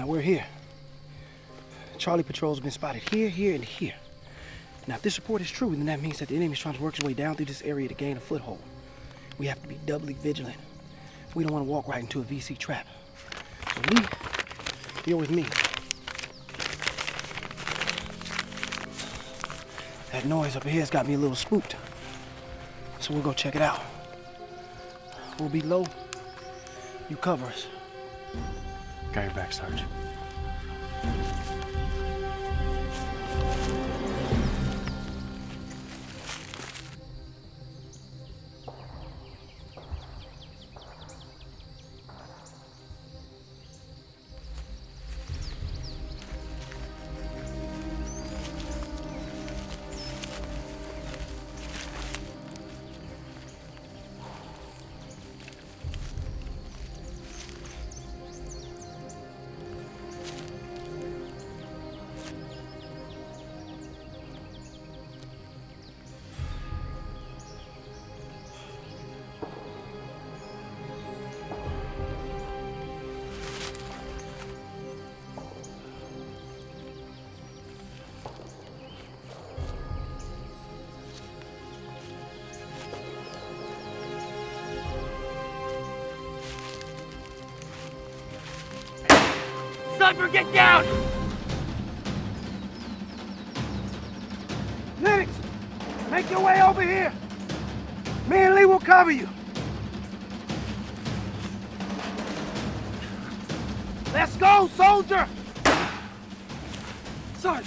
Now we're here. Charlie patrol's been spotted here, here, and here. Now if this report is true, then that means that the enemy's trying to work his way down through this area to gain a foothold. We have to be doubly vigilant. We don't want to walk right into a VC trap. So Lee, you're with me. That noise up ahead's got me a little spooked. So we'll go check it out. We'll be low. You cover us. Got your back, Sarge. Sniper, get down! Lennox, make your way over here. Me and Lee will cover you. Let's go, soldier! Sarge!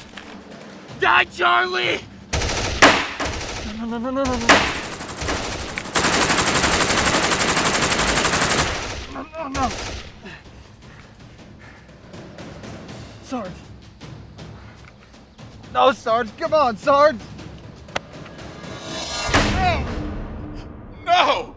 Die, Charlie! No. No. Sarge. No, Sarge, come on, Sarge! No!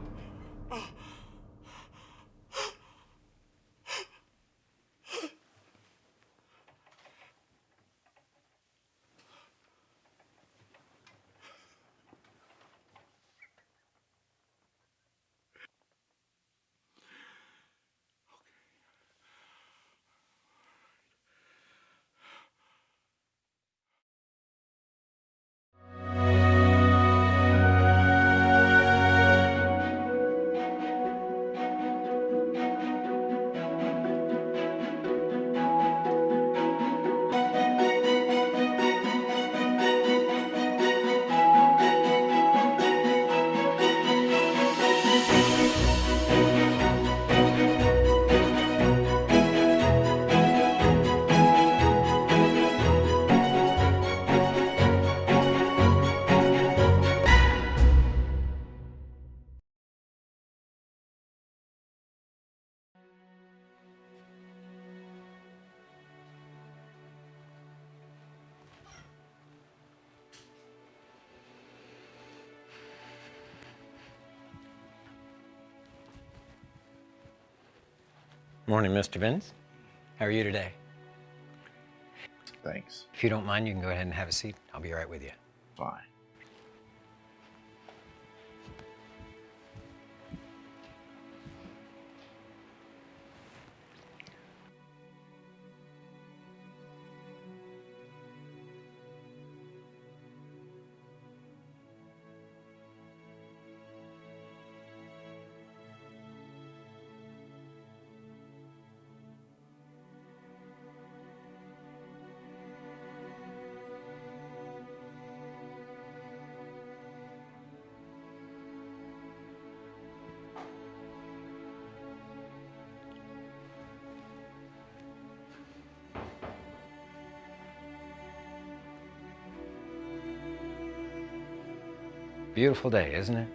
Morning, Mr. Vince. How are you today? Thanks. If you don't mind, you can go ahead and have a seat. I'll be right with you. Fine. Beautiful day, isn't it?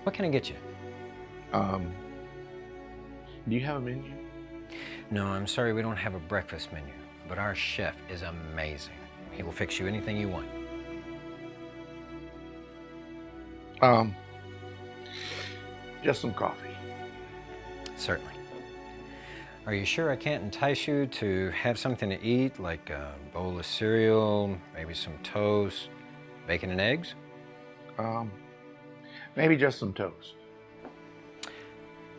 What can I get you? Do you have a menu? No, I'm sorry, we don't have a breakfast menu, but our chef is amazing. He will fix you anything you want. Just some coffee. Certainly. Are you sure I can't entice you to have something to eat, like a bowl of cereal, maybe some toast, bacon and eggs? Maybe just some toast.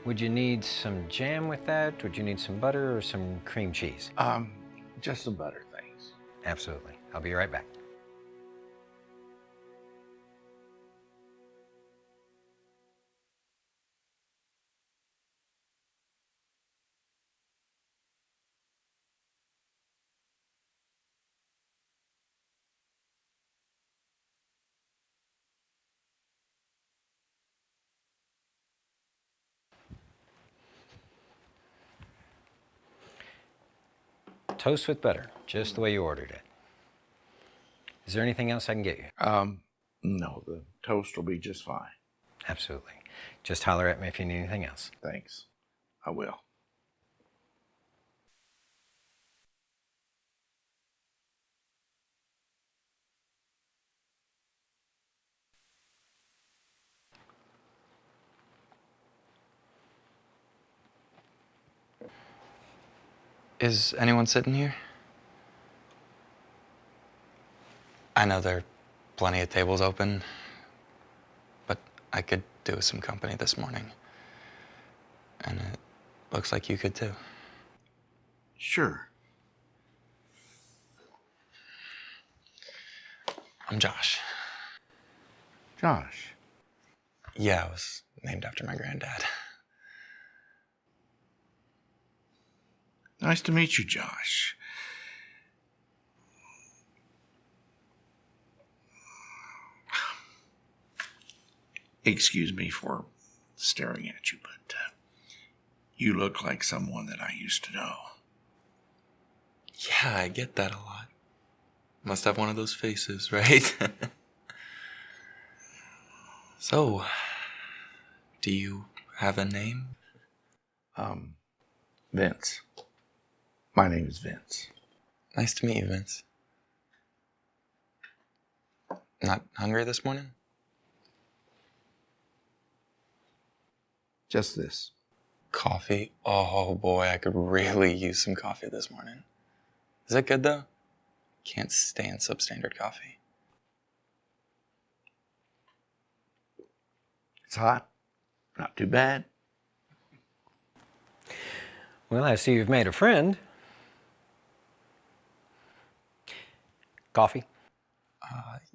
Would you need some jam with that? Would you need some butter or some cream cheese? Just some butter, thanks. Absolutely. I'll be right back. Toast with butter, just the way you ordered it. Is there anything else I can get you? No, the toast will be just fine. Absolutely. Just holler at me if you need anything else. Thanks. I will. Is anyone sitting here? I know there are plenty of tables open, but I could do with some company this morning. And it looks like you could too. Sure. I'm Josh. Josh. Yeah, I was named after my granddad. Nice to meet you, Josh. Excuse me for staring at you, but you look like someone that I used to know. Yeah, I get that a lot. Must have one of those faces, right? So, do you have a name? Vince. My name is Vince. Nice to meet you, Vince. Not hungry this morning? Just this. Coffee? Oh boy, I could really use some coffee this morning. Is it good though? Can't stand substandard coffee. It's hot. Not too bad. Well, I see you've made a friend. Coffee?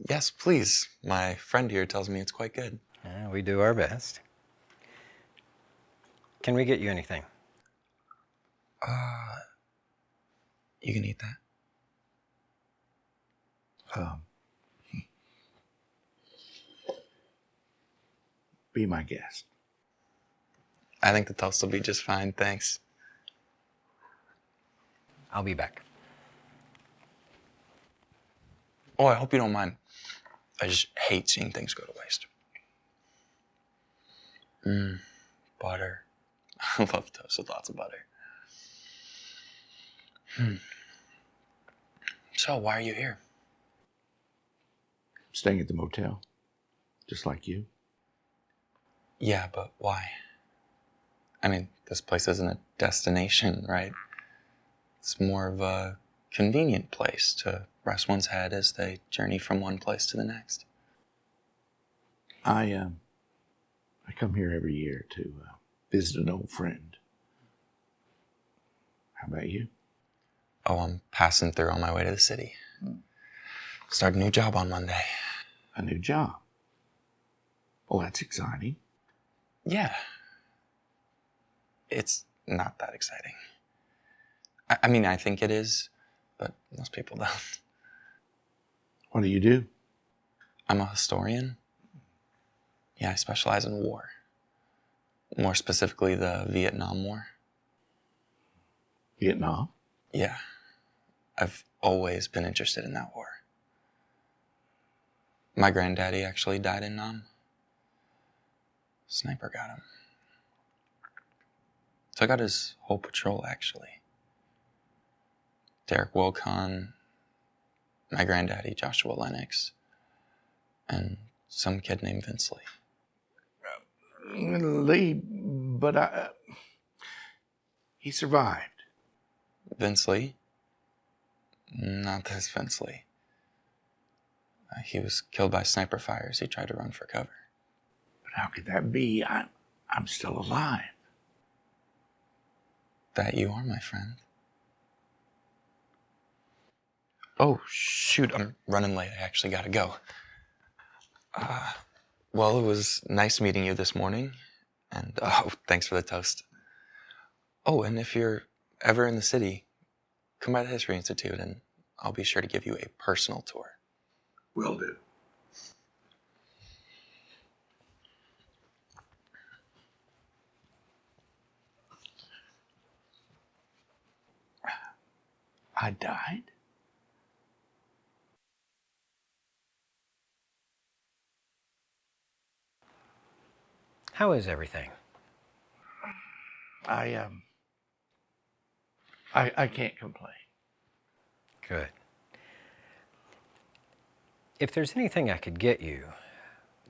Yes, please. My friend here tells me it's quite good. We do our best. Can we get you anything? You can eat that. Be my guest. I think the toast will be just fine, thanks. I'll be back. Oh, I hope you don't mind. I just hate seeing things go to waste. Butter. I love toast with lots of butter. So, why are you here? Staying at the motel. Just like you. Yeah, but why? I mean, this place isn't a destination, right? It's more of a convenient place to rest one's head as they journey from one place to the next. I come here every year to visit an old friend. How about you? Oh, I'm passing through on my way to the city. Start a new job on Monday. A new job. Well, that's exciting. Yeah. It's not that exciting. I mean, I think it is, but most people don't. What do you do? I'm a historian. Yeah, I specialize in war. More specifically, the Vietnam War. Vietnam? Yeah. I've always been interested in that war. My granddaddy actually died in Nam. Sniper got him. Took out his whole patrol, actually. Derek Wilcon, my granddaddy, Joshua Lennox, and some kid named Vince Lee. Lee, but he survived. Vince Lee? Not this Vince Lee. He was killed by sniper fires. He tried to run for cover. But how could that be? I'm still alive. that you are my friend. Oh, shoot, I'm running late. I actually gotta go. Well, it was nice meeting you this morning. And, oh, thanks for the toast. Oh, and if you're ever in the city, come by the History Institute and I'll be sure to give you a personal tour. Will do. I died? How is everything? I can't complain. Good. If there's anything I could get you,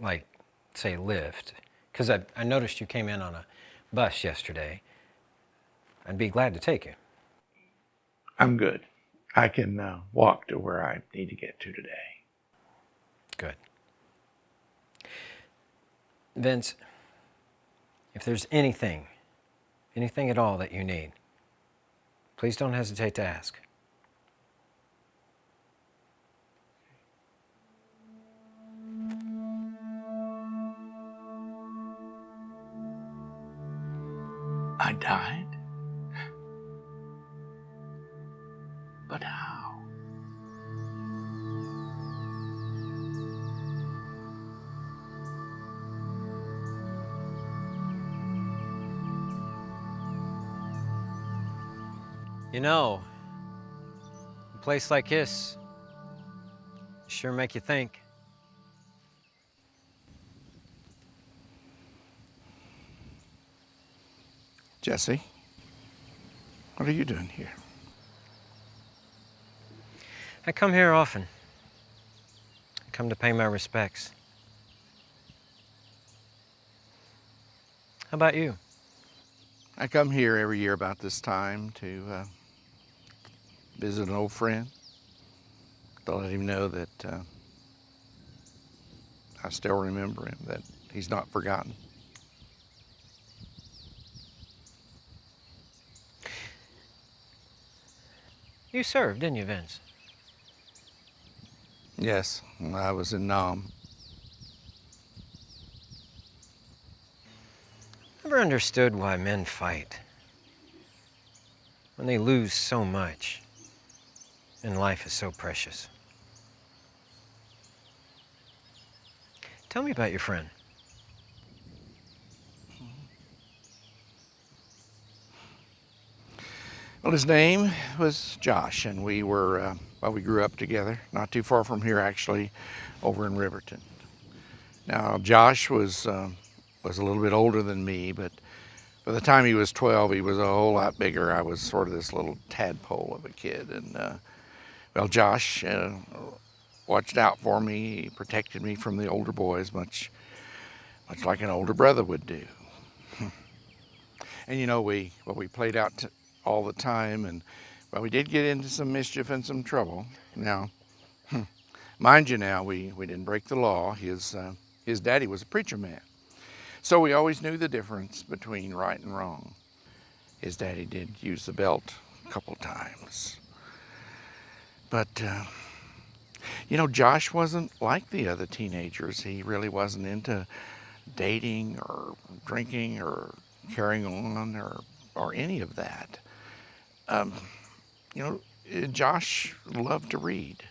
like, say, a lift, because I noticed you came in on a bus yesterday, I'd be glad to take you. I'm good. I can walk to where I need to get to today. Good. Vince, if there's anything at all that you need, please don't hesitate to ask. I died? But how? You know, a place like this sure make you think. Jesse, what are you doing here? I come here often. I come to pay my respects. How about you? I come here every year about this time to visit an old friend, to let him know that I still remember him, that he's not forgotten. You served, didn't you, Vince? Yes, I was in Nam. Never understood why men fight when they lose so much and life is so precious. Tell me about your friend. Well, his name was Josh, and we were, we grew up together, not too far from here, actually, over in Riverton. Now, Josh was a little bit older than me, but by the time he was 12, he was a whole lot bigger. I was sort of this little tadpole of a kid, and, well, Josh watched out for me. He protected me from the older boys, much like an older brother would do. And, you know, we played out all the time, and well, we did get into some mischief and some trouble. Now, mind you, now we didn't break the law. His daddy was a preacher man, so we always knew the difference between right and wrong. His daddy did use the belt a couple times, but you know, Josh wasn't like the other teenagers. He really wasn't into dating or drinking or carrying on or any of that. You know, Josh loved to read.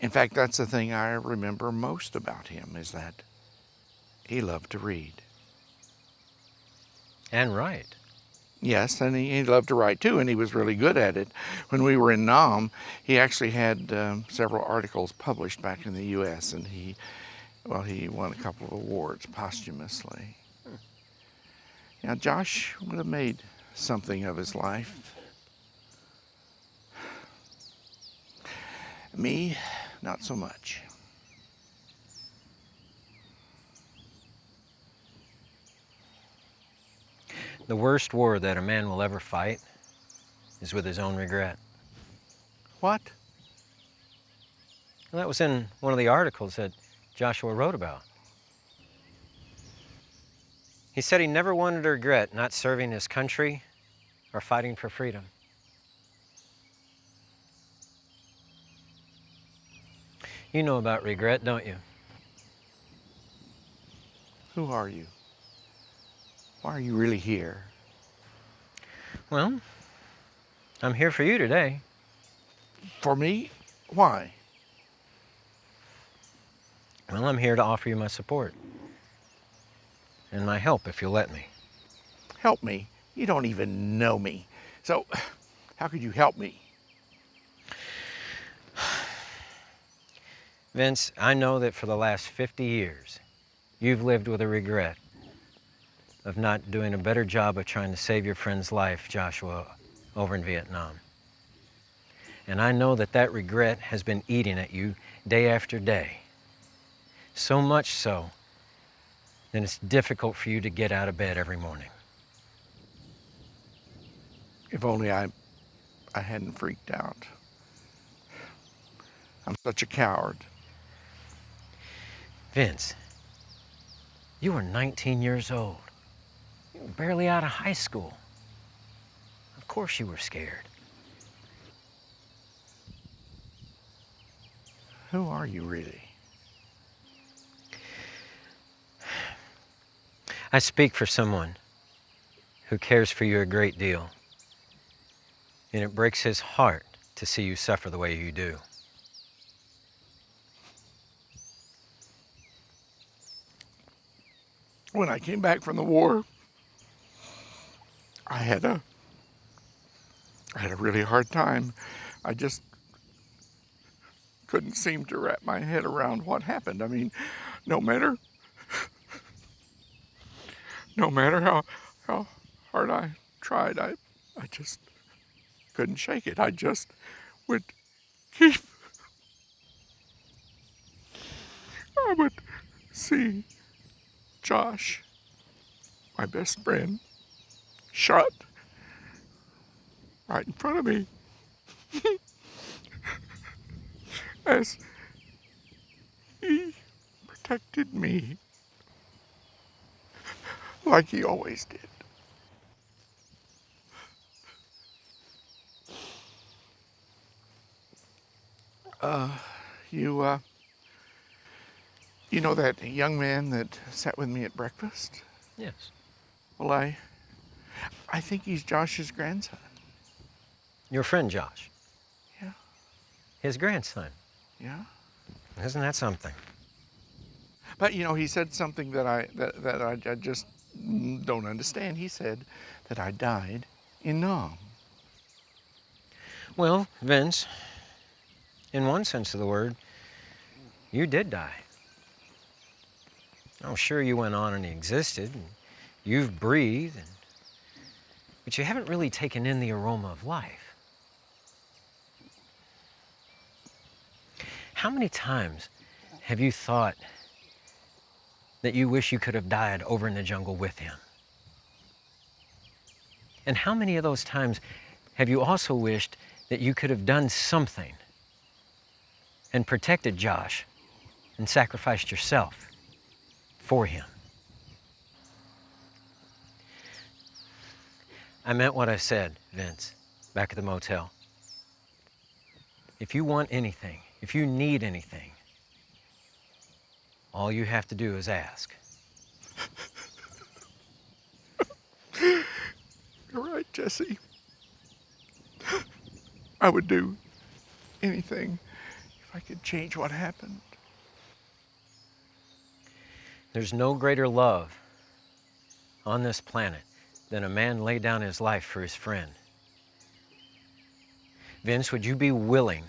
In fact, that's the thing I remember most about him, is that he loved to read. And write. Yes, and he loved to write too, and he was really good at it. When we were in Nam, he actually had several articles published back in the U.S., and he won a couple of awards posthumously. Now, Josh would have made something of his life. Me, not so much. The worst war that a man will ever fight is with his own regret. What? And that was in one of the articles that Joshua wrote about. He said he never wanted to regret not serving his country are fighting for freedom. You know about regret, don't you? Who are you? Why are you really here? Well, I'm here for you today. For me? Why? Well, I'm here to offer you my support and my help if you'll let me. Help me? You don't even know me. So, how could you help me? Vince, I know that for the last 50 years, you've lived with a regret of not doing a better job of trying to save your friend's life, Joshua, over in Vietnam. And I know that that regret has been eating at you day after day. So much so that it's difficult for you to get out of bed every morning. If only I hadn't freaked out. I'm such a coward. Vince, you were 19 years old. You were barely out of high school. Of course you were scared. Who are you really? I speak for someone who cares for you a great deal. And it breaks his heart to see you suffer the way you do. When I came back from the war, I had a really hard time. I just couldn't seem to wrap my head around what happened. I mean, no matter how hard I tried, I just couldn't shake it. I just would keep. I would see Josh, my best friend, shot right in front of me as he protected me like he always did. You know that young man that sat with me at breakfast? Yes. Well, I think he's Josh's grandson. Your friend Josh. Yeah. His grandson. Yeah. Isn't that something? But you know, he said something that I just don't understand. He said that I died in Nam. Well, Vince, in one sense of the word, you did die. Oh, sure, you went on and existed, and you've breathed, but you haven't really taken in the aroma of life. How many times have you thought that you wish you could have died over in the jungle with him? And how many of those times have you also wished that you could have done something and protected Josh and sacrificed yourself for him? I meant what I said, Vince, back at the motel. If you want anything, if you need anything, all you have to do is ask. You're right, Jesse. I would do anything if I could change what happened. There's no greater love on this planet than a man lay down his life for his friend. Vince, would you be willing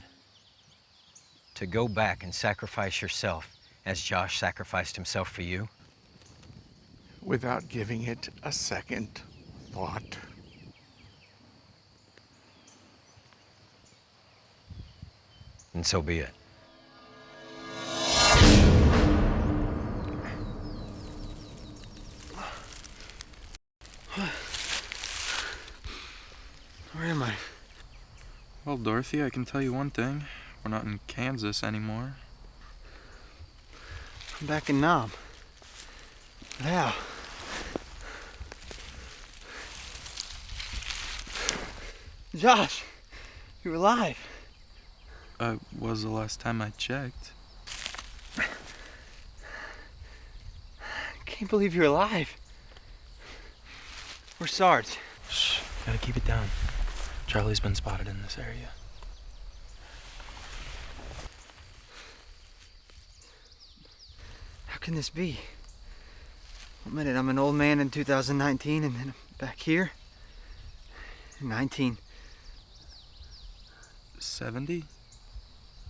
to go back and sacrifice yourself as Josh sacrificed himself for you? Without giving it a second thought. And so be it. Where am I? Well, Dorothy, I can tell you one thing. We're not in Kansas anymore. I'm back in Nam. Now. Josh, you're alive. Was the last time I checked. Can't believe you're alive. Where's Sarge? Shh, gotta keep it down. Charlie's been spotted in this area. How can this be? 1 minute I'm an old man in 2019 and then I'm back here in 1970?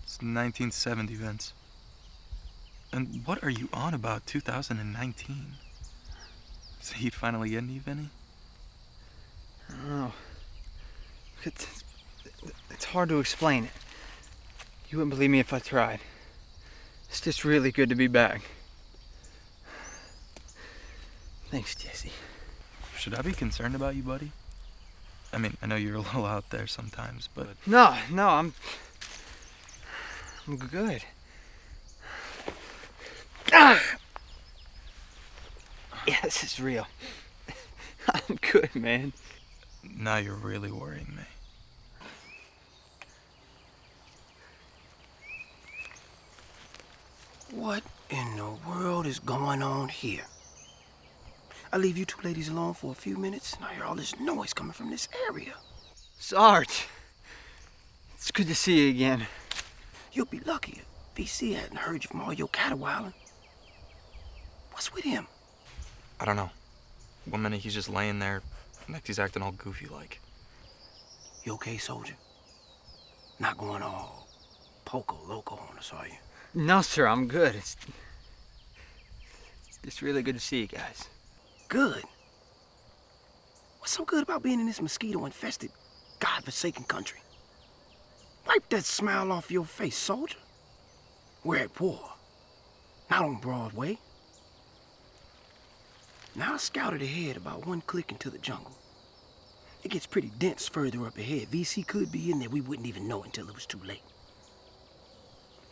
It's 1970, Vince. And what are you on about, 2019? Is he finally getting you, Vinny? I don't know. It's hard to explain. You wouldn't believe me if I tried. It's just really good to be back. Thanks, Jesse. Should I be concerned about you, buddy? I mean, I know you're a little out there sometimes, but... No, I'm good. Ah! Yeah, this is real. I'm good, man. Now you're really worrying me. What in the world is going on here? I leave you two ladies alone for a few minutes, and I hear all this noise coming from this area. Sarge, it's good to see you again. You'll be lucky if VC hadn't heard you from all your caterwauling. What's with him? I don't know. 1 minute he's just laying there, next he's acting all goofy like. You okay, soldier? Not going all poco loco on us, are you? No, sir, I'm good. It's just really good to see you guys. Good? What's so good about being in this mosquito-infested, God-forsaken country? Wipe that smile off your face, soldier. We're at war, not on Broadway. Now I scouted ahead about 1 click into the jungle. It gets pretty dense further up ahead. VC could be in there. We wouldn't even know until it was too late.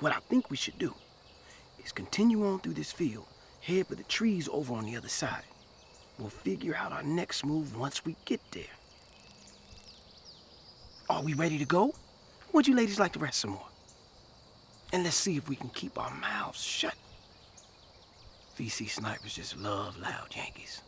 What I think we should do is continue on through this field, head for the trees over on the other side. We'll figure out our next move once we get there. Are we ready to go? Would you ladies like to rest some more? And let's see if we can keep our mouths shut. VC snipers just love loud Yankees.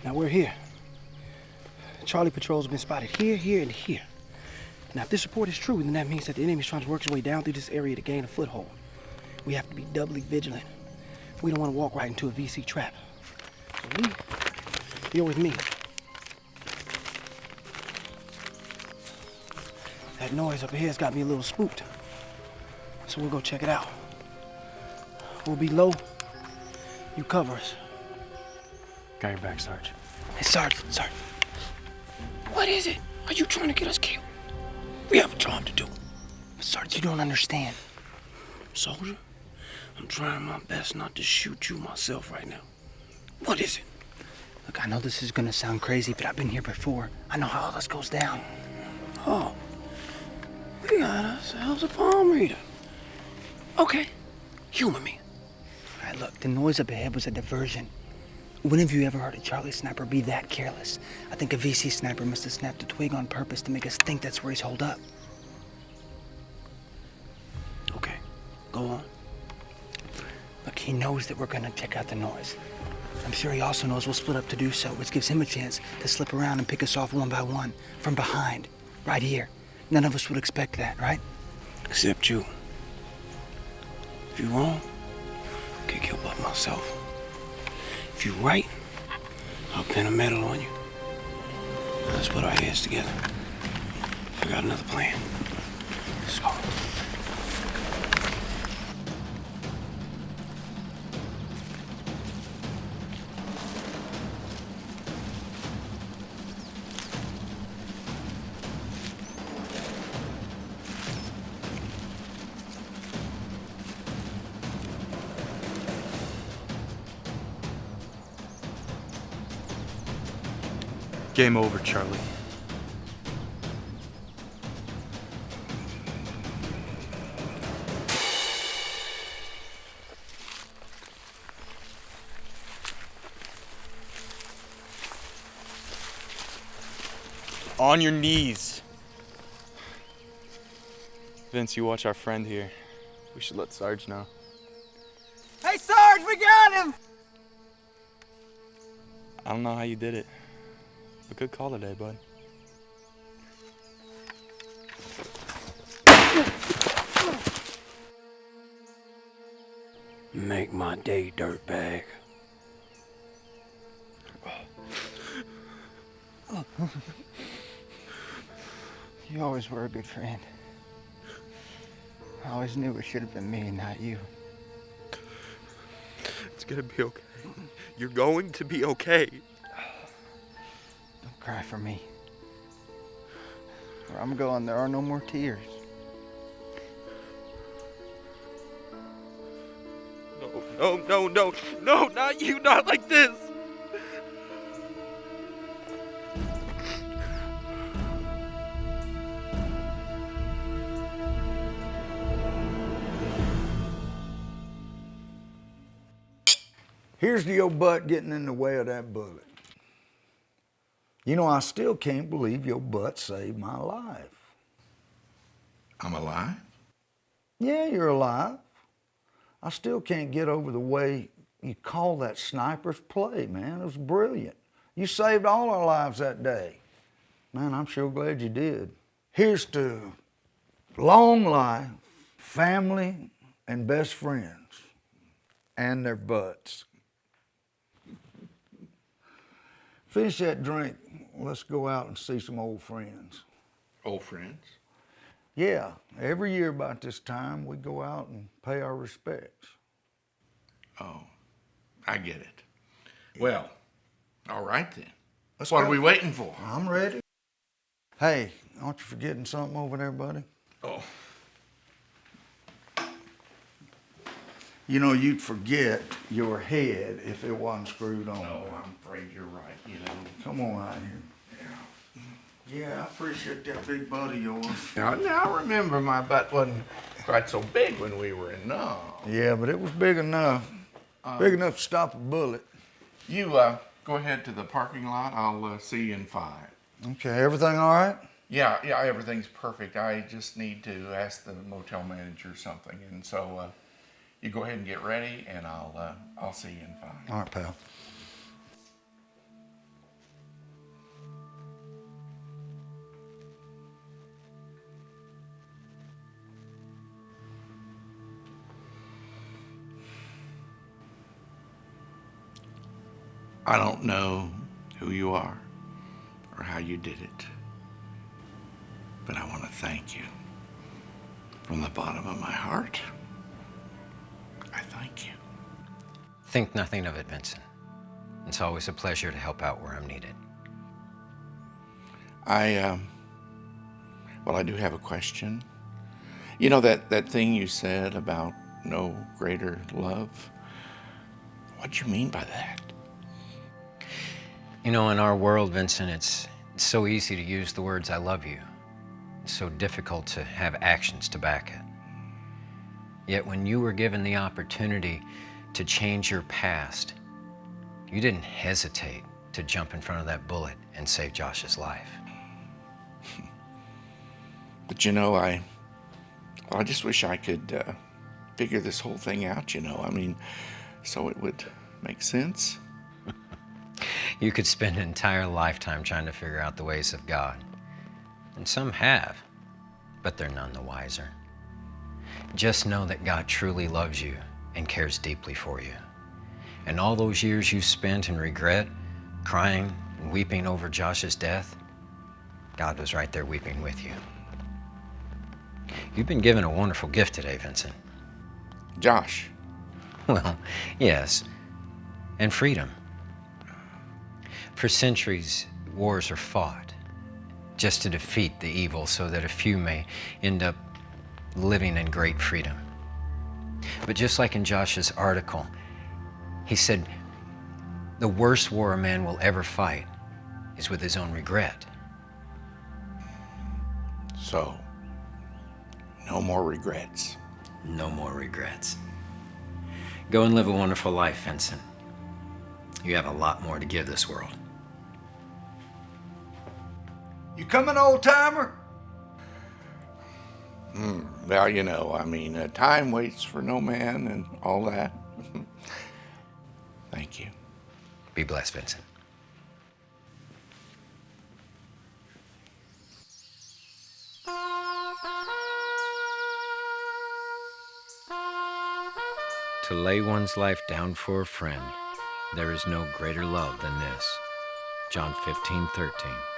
Now we're here. Charlie patrols have been spotted here, here, and here. Now if this report is true, then that means that the enemy's trying to work his way down through this area to gain a foothold. We have to be doubly vigilant. We don't want to walk right into a VC trap. So Lee, you're with me. That noise up ahead's got me a little spooked. So we'll go check it out. We'll be low. You cover us. Got your back, Sarge. Hey, Sarge. What is it? Are you trying to get us killed? We have a job to do. Sarge, you don't understand. Soldier, I'm trying my best not to shoot you myself right now. What is it? Look, I know this is gonna sound crazy, but I've been here before. I know how all this goes down. Oh, we got ourselves a palm reader. Okay, humor me. All right, look, the noise up ahead was a diversion. When have you ever heard a Charlie sniper be that careless? I think a VC sniper must have snapped a twig on purpose to make us think that's where he's holed up. Okay, go on. Look, he knows that we're gonna check out the noise. I'm sure he also knows we'll split up to do so, which gives him a chance to slip around and pick us off one by one, from behind, right here. None of us would expect that, right? Except you. If you're wrong, I'll kick your butt myself. If you're right, I'll pin a medal on you. Let's put our heads together. Figure out another plan. Let's go. Game over, Charlie. On your knees. Vince, you watch our friend here. We should let Sarge know. Hey, Sarge, we got him! I don't know how you did it, but good call today, bud. Make my day, dirtbag. You always were a good friend. I always knew it should have been me and not you. It's gonna be okay. You're going to be okay. Don't cry for me. Where I'm going, there are no more tears. No, not you, not like this. Here's to your butt getting in the way of that bullet. You know, I still can't believe your butt saved my life. I'm alive? Yeah, you're alive. I still can't get over the way you call that sniper's play, man. It was brilliant. You saved all our lives that day. Man, I'm sure glad you did. Here's to long life, family, and best friends, and their butts. Finish that drink. Let's go out and see some old friends. Old friends? Yeah, every year about this time, we go out and pay our respects. Oh, I get it. Well, all right then. Let's What go. are we waiting for? I'm ready. Hey, aren't you forgetting something over there, buddy? Oh. You know, you'd forget your head if it wasn't screwed on. No, I'm afraid you're right, you know. Come on out here. Yeah, I appreciate that big butt of yours. Now I remember my butt wasn't quite so big when we were in Nam. Yeah, but it was big enough. Big enough to stop a bullet. You go ahead to the parking lot. I'll see you in 5. Okay, everything all right? Yeah, everything's perfect. I just need to ask the motel manager something, and so you go ahead and get ready, and I'll see you in 5. All right, pal. I don't know who you are or how you did it, but I want to thank you from the bottom of my heart. I thank you. Think nothing of it, Vincent. It's always a pleasure to help out where I'm needed. I do have a question. You know that thing you said about no greater love? What'd you mean by that? You know, in our world, Vincent, it's so easy to use the words, I love you. It's so difficult to have actions to back it. Yet when you were given the opportunity to change your past, you didn't hesitate to jump in front of that bullet and save Josh's life. But you know, I just wish I could figure this whole thing out, you know. I mean, so it would make sense. You could spend an entire lifetime trying to figure out the ways of God. And some have, but they're none the wiser. Just know that God truly loves you and cares deeply for you. And all those years you spent in regret, crying and weeping over Josh's death, God was right there weeping with you. You've been given a wonderful gift today, Vincent. Josh. Well, yes, and freedom. For centuries, wars are fought just to defeat the evil so that a few may end up living in great freedom. But just like in Josh's article, he said, the worst war a man will ever fight is with his own regret. So, no more regrets. No more regrets. Go and live a wonderful life, Vincent. You have a lot more to give this world. You coming, old timer? Well, you know, I mean, time waits for no man and all that. Thank you. Be blessed, Vincent. To lay one's life down for a friend, there is no greater love than this. John 15:13.